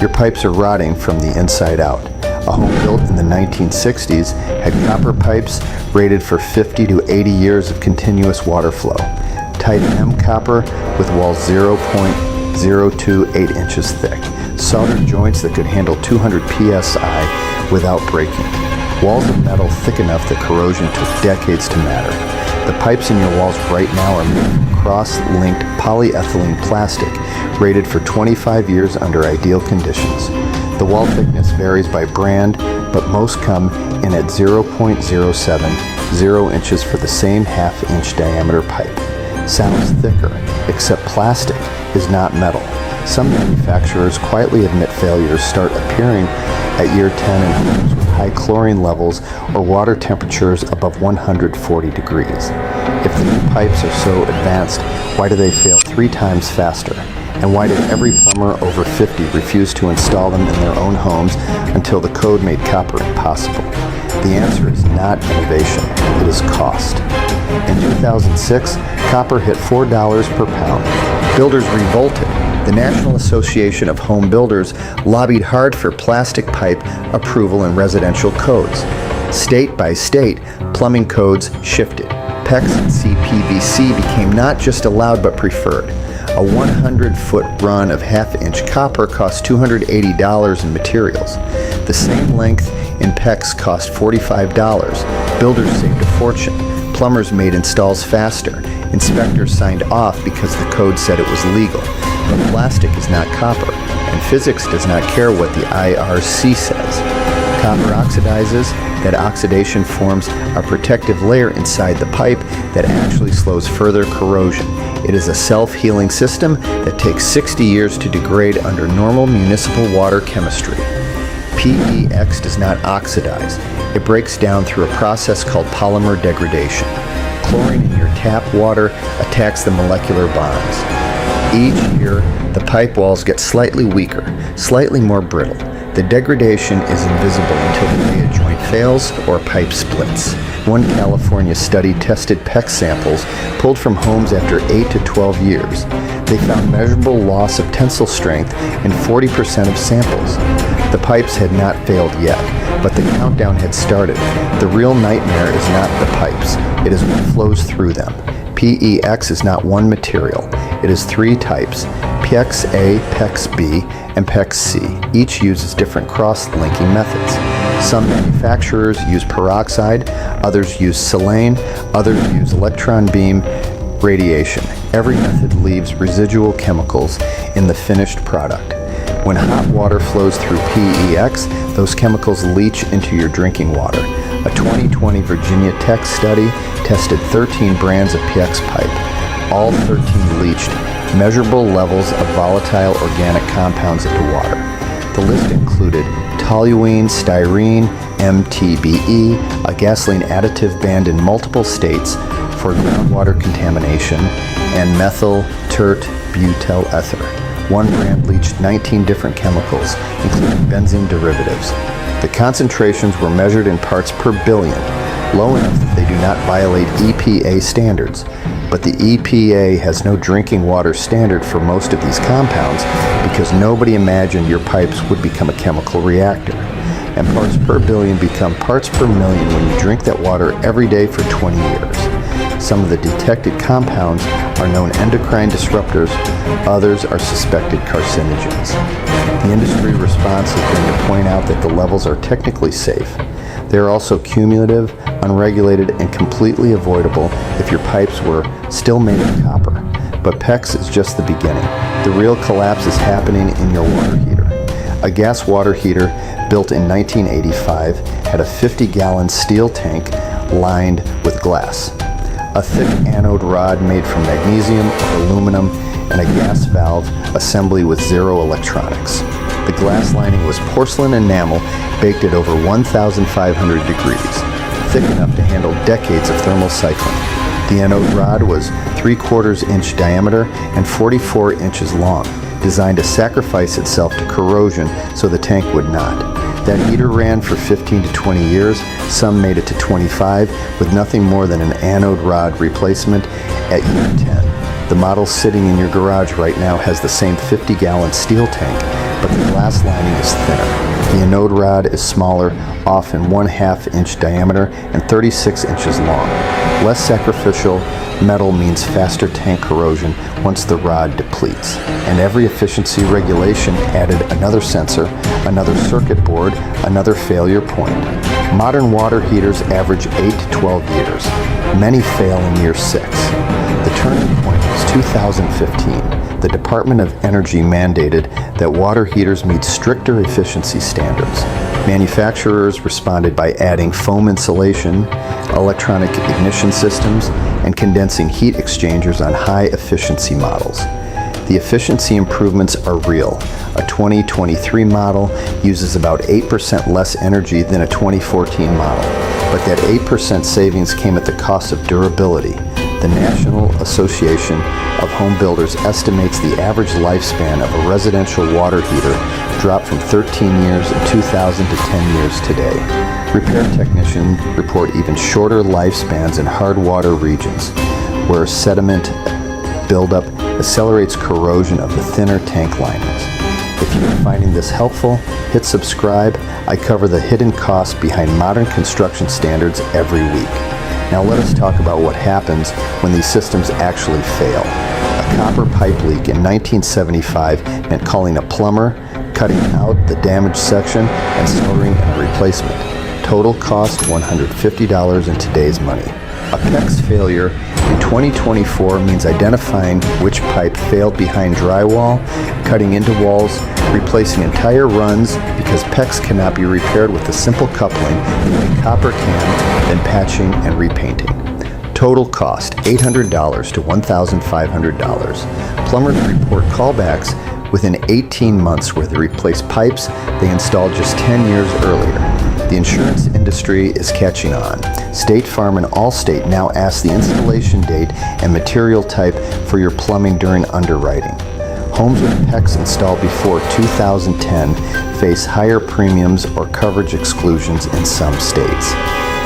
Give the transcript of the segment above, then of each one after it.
your pipes are rotting from the inside out. A home built in the 1960s had copper pipes rated for 50 to 80 years of continuous water flow. Type M copper with walls 0.028 inches thick. Soldered joints that could handle 200 psi without breaking. Walls of metal thick enough that corrosion took decades to matter. The pipes in your walls right now are made from cross-linked polyethylene plastic, rated for 25 years under ideal conditions. The wall thickness varies by brand, but most come in at 0.070 inches for the same half-inch diameter pipe. Sounds thicker, except plastic is not metal. Some manufacturers quietly admit failures start appearing at year 10 in homes with high chlorine levels or water temperatures above 140 degrees. If the new pipes are so advanced, why do they fail 3 times faster? And why did every plumber over 50 refuse to install them in their own homes until the code made copper impossible? The answer is not innovation, it is cost. In 2006, copper hit $4 per pound. Builders revolted. The National Association of Home Builders lobbied hard for plastic pipe approval in residential codes. State by state, plumbing codes shifted. PEX and CPVC became not just allowed but preferred. A 100-foot run of half-inch copper cost $280 in materials. The same length in PEX cost $45. Builders saved a fortune. Plumbers made installs faster. Inspectors signed off because the code said it was legal. But plastic is not copper, and physics does not care what the IRC says. Copper oxidizes. That oxidation forms a protective layer inside the pipe that actually slows further corrosion. It is a self-healing system that takes 60 years to degrade under normal municipal water chemistry. PEX does not oxidize. It breaks down through a process called polymer degradation. Chlorine in your tap water attacks the molecular bonds. Each year, the pipe walls get slightly weaker, slightly more brittle. The degradation is invisible until the day a joint fails or a pipe splits. One California study tested PEX samples pulled from homes after 8 to 12 years. They found measurable loss of tensile strength in 40% of samples. The pipes had not failed yet, but the countdown had started. The real nightmare is not the pipes, it is what flows through them. PEX is not one material, it is 3 types: PEX A, PEX B, and PEX C. Each uses different cross-linking methods. Some manufacturers use peroxide, others use silane, others use electron beam radiation. Every method leaves residual chemicals in the finished product. When hot water flows through PEX, those chemicals leach into your drinking water. A 2020 Virginia Tech study tested 13 brands of PEX pipe. All 13 leached measurable levels of volatile organic compounds into water. The list included toluene, styrene, MTBE, a gasoline additive banned in multiple states for groundwater contamination, and methyl tert butyl ether. One brand leached 19 different chemicals, including benzene derivatives. The concentrations were measured in parts per billion, low enough that they do not violate EPA standards. But the EPA has no drinking water standard for most of these compounds because nobody imagined your pipes would become a chemical reactor. And parts per billion become parts per million when you drink that water every day for 20 years. Some of the detected compounds are known endocrine disruptors, others are suspected carcinogens. The industry response has been to point out that the levels are technically safe. They are also cumulative, unregulated, and completely avoidable if your pipes were still made of copper. But PEX is just the beginning. The real collapse is happening in your water heater. A gas water heater built in 1985 had a 50-gallon steel tank lined with glass, a thick anode rod made from magnesium or aluminum, and a gas valve assembly with 0 electronics. The glass lining was porcelain enamel baked at over 1,500 degrees, thick enough to handle decades of thermal cycling. The anode rod was 3/4 inch diameter and 44 inches long, designed to sacrifice itself to corrosion so the tank would not. That heater ran for 15 to 20 years, some made it to 25, with nothing more than an anode rod replacement at year 10. The model sitting in your garage right now has the same 50-gallon steel tank, but the glass lining is thinner. The anode rod is smaller, often 1/2 inch diameter and 36 inches long. Less sacrificial metal means faster tank corrosion once the rod depletes. And every efficiency regulation added another sensor, another circuit board, another failure point. Modern water heaters average 8 to 12 years. Many fail in year 6. The turning point was 2015. The Department of Energy mandated that water heaters meet stricter efficiency standards. Manufacturers responded by adding foam insulation, electronic ignition systems, and condensing heat exchangers on high-efficiency models. The efficiency improvements are real. A 2023 model uses about 8% less energy than a 2014 model, but that 8% savings came at the cost of durability. The National Association of Home Builders estimates the average lifespan of a residential water heater dropped from 13 years in 2000 to 10 years today. Repair technicians report even shorter lifespans in hard water regions, where sediment buildup accelerates corrosion of the thinner tank linings. If you are finding this helpful, hit subscribe. I cover the hidden costs behind modern construction standards every week. Now let us talk about what happens when these systems actually fail. A copper pipe leak in 1975 meant calling a plumber, cutting out the damaged section, and soldering a replacement. Total cost $150 in today's money. A PEX failure in 2024 means identifying which pipe failed behind drywall, cutting into walls, replacing entire runs because PEX cannot be repaired with a simple coupling the way copper can, then patching and repainting. Total cost $800 to $1,500. Plumbers report callbacks within 18 months where they replace pipes they installed just 10 years earlier. The insurance industry is catching on. State Farm and Allstate now ask the installation date and material type for your plumbing during underwriting. Homes with PEX installed before 2010 face higher premiums or coverage exclusions in some states.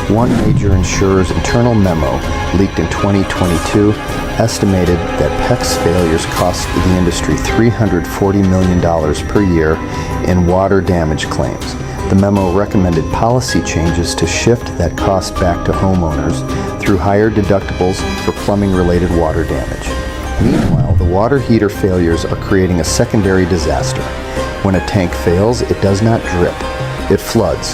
One major insurer's internal memo, leaked in 2022, estimated that PEX failures cost the industry $340 million per year in water damage claims. The memo recommended policy changes to shift that cost back to homeowners through higher deductibles for plumbing-related water damage. Meanwhile, the water heater failures are creating a secondary disaster. When a tank fails, it does not drip. It floods.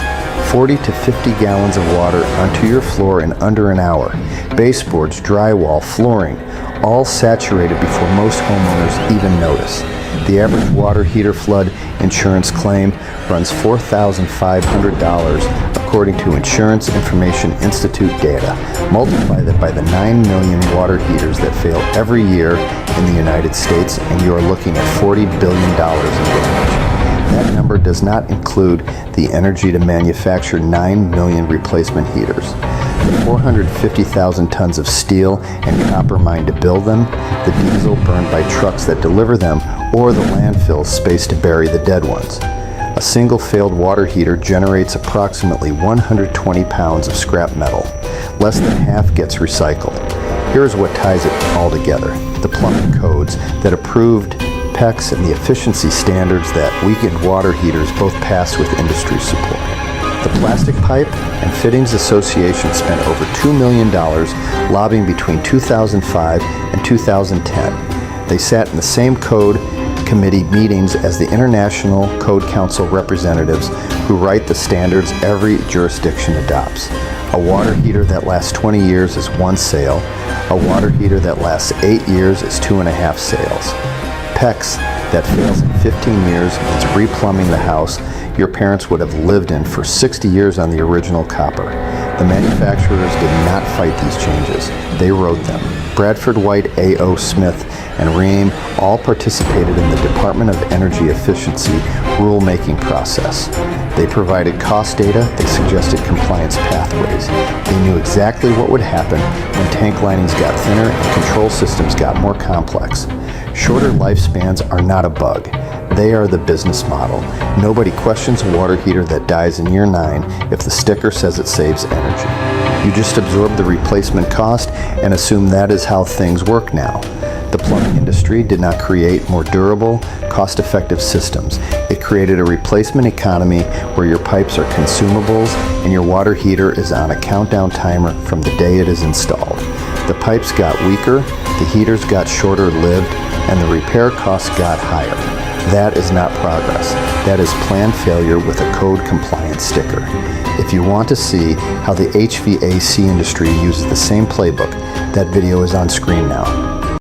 40 to 50 gallons of water onto your floor in under an hour. Baseboards, drywall, flooring, all saturated before most homeowners even notice. The average water heater flood insurance claim runs $4,500 according to Insurance Information Institute data. Multiply that by the 9 million water heaters that fail every year in the United States and you are looking at $40 billion in damage. That number does not include the energy to manufacture 9 million replacement heaters, the 450,000 tons of steel and copper mined to build them, the diesel burned by trucks that deliver them, or the landfill space to bury the dead ones. A single failed water heater generates approximately 120 pounds of scrap metal. Less than half gets recycled. Here is what ties it all together: the plumbing codes that approved PEX and the efficiency standards that weakened water heaters both passed with industry support. The Plastic Pipe and Fittings Association spent over $2 million lobbying between 2005 and 2010. They sat in the same code committee meetings as the International Code Council representatives who write the standards every jurisdiction adopts. A water heater that lasts 20 years is 1 sale. A water heater that lasts 8 years is 2.5 sales. PEX that fails in 15 years means replumbing the house your parents would have lived in for 60 years on the original copper. The manufacturers did not fight these changes. They wrote them. Bradford White, A.O. Smith, and Ream all participated in the Department of Energy Efficiency rulemaking process. They provided cost data, they suggested compliance pathways. They knew exactly what would happen when tank linings got thinner and control systems got more complex. Shorter lifespans are not a bug. They are the business model. Nobody questions a water heater that dies in year 9 if the sticker says it saves energy. You just absorb the replacement cost and assume that is how things work now. The plumbing industry did not create more durable, cost-effective systems. It created a replacement economy where your pipes are consumables and your water heater is on a countdown timer from the day it is installed. The pipes got weaker, the heaters got shorter-lived, and the repair costs got higher. That is not progress. That is planned failure with a code compliance sticker. If you want to see how the HVAC industry uses the same playbook, that video is on screen now.